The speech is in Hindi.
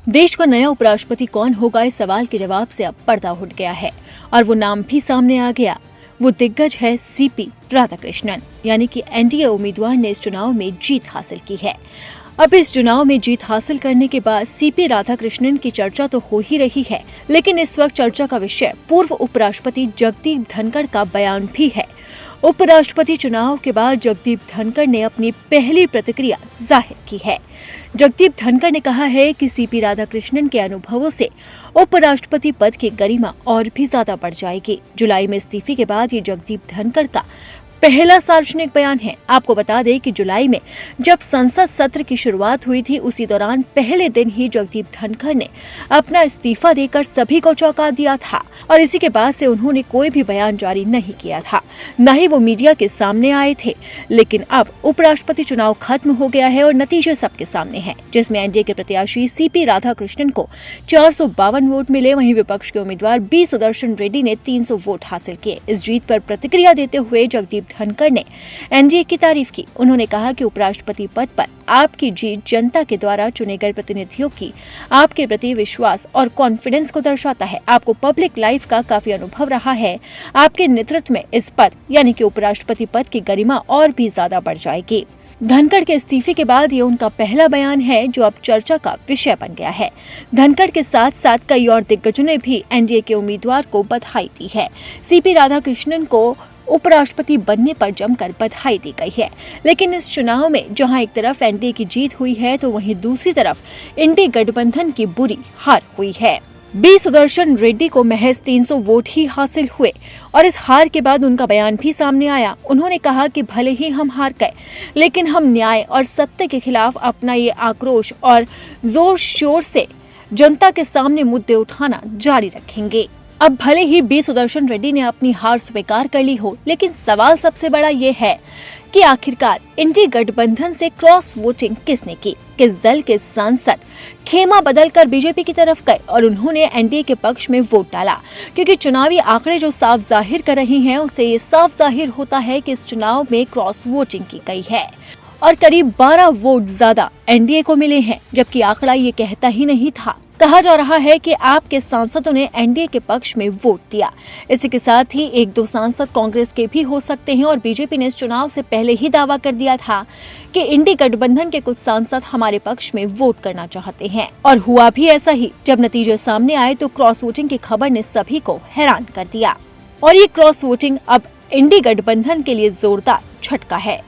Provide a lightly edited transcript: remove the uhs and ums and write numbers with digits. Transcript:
देश का नया उपराष्ट्रपति कौन होगा, इस सवाल के जवाब से अब पर्दा उठ गया है और वो नाम भी सामने आ गया। वो दिग्गज है सीपी राधाकृष्णन, यानी कि एनडीए उम्मीदवार ने इस चुनाव में जीत हासिल की है। अब इस चुनाव में जीत हासिल करने के बाद सीपी राधाकृष्णन की चर्चा तो हो ही रही है, लेकिन इस वक्त चर्चा का विषय पूर्व उपराष्ट्रपति जगदीप धनखड़ का बयान भी है। उपराष्ट्रपति चुनाव के बाद जगदीप धनखड़ ने अपनी पहली प्रतिक्रिया जाहिर की है। जगदीप धनखड़ ने कहा है कि सीपी राधाकृष्णन के अनुभवों से उपराष्ट्रपति पद की गरिमा और भी ज्यादा बढ़ जाएगी। जुलाई में इस्तीफे के बाद ये जगदीप धनखड़ का पहला सार्वजनिक बयान है। आपको बता दें कि जुलाई में जब संसद सत्र की शुरुआत हुई थी, उसी दौरान पहले दिन ही जगदीप धनखड़ ने अपना इस्तीफा देकर सभी को चौंका दिया था और इसी के बाद से उन्होंने कोई भी बयान जारी नहीं किया था, न ही वो मीडिया के सामने आए थे। लेकिन अब उपराष्ट्रपति चुनाव खत्म हो गया है और नतीजे सबके सामने हैं, जिसमें एनडीए के प्रत्याशी सीपी राधाकृष्णन को 452 वोट मिले। वहीं विपक्ष के उम्मीदवार बी सुदर्शन रेड्डी ने 300 वोट हासिल किए। इस जीत पर प्रतिक्रिया देते हुए जगदीप धनखड़ ने एनडीए की तारीफ की। उन्होंने कहा कि उपराष्ट्रपति पद पर आपकी जीत जनता के द्वारा चुने गए प्रतिनिधियों की आपके प्रति विश्वास और कॉन्फिडेंस को दर्शाता है। आपको पब्लिक लाइफ का काफी अनुभव रहा है। आपके नेतृत्व में इस पद यानी कि उपराष्ट्रपति पद की गरिमा और भी ज्यादा बढ़ जाएगी। धनखड़ के इस्तीफे के बाद ये उनका पहला बयान है जो अब चर्चा का विषय बन गया है। धनखड़ के साथ साथ कई और दिग्गजों ने भी एनडीए के उम्मीदवार को बधाई दी है। सीपी राधाकृष्णन को उपराष्ट्रपति बनने पर जमकर बधाई दी गई है। लेकिन इस चुनाव में जहां एक तरफ एनडीए की जीत हुई है, तो वहीं दूसरी तरफ इंडी गठबंधन की बुरी हार हुई है। बी सुदर्शन रेड्डी को महज 300 वोट ही हासिल हुए और इस हार के बाद उनका बयान भी सामने आया। उन्होंने कहा कि भले ही हम हार गए, लेकिन हम न्याय और सत्य के खिलाफ अपना ये आक्रोश और जोर शोर से जनता के सामने मुद्दे उठाना जारी रखेंगे। अब भले ही बी सुदर्शन रेड्डी ने अपनी हार स्वीकार कर ली हो, लेकिन सवाल सबसे बड़ा ये है कि आखिरकार इंडी गठबंधन से क्रॉस वोटिंग किसने की। किस दल के सांसद खेमा बदलकर बीजेपी की तरफ गए और उन्होंने एनडीए के पक्ष में वोट डाला, क्योंकि चुनावी आंकड़े जो साफ जाहिर कर रही हैं, उससे ये साफ जाहिर होता है कि इस चुनाव में क्रॉस वोटिंग की गई है और करीब 12 वोट ज्यादा एनडीए को मिले हैं, जबकि आंकड़ा ये कहता ही नहीं था। कहा जा रहा है कि आपके सांसदों ने एनडीए के पक्ष में वोट दिया। इसी के साथ ही 1-2 सांसद कांग्रेस के भी हो सकते हैं और बीजेपी ने इस चुनाव से पहले ही दावा कर दिया था कि इंडी गठबंधन के कुछ सांसद हमारे पक्ष में वोट करना चाहते हैं और हुआ भी ऐसा ही। जब नतीजे सामने आए तो क्रॉस वोटिंग की खबर ने सभी को हैरान कर दिया और ये क्रॉस वोटिंग अब इंडी गठबंधन के लिए जोरदार झटका है।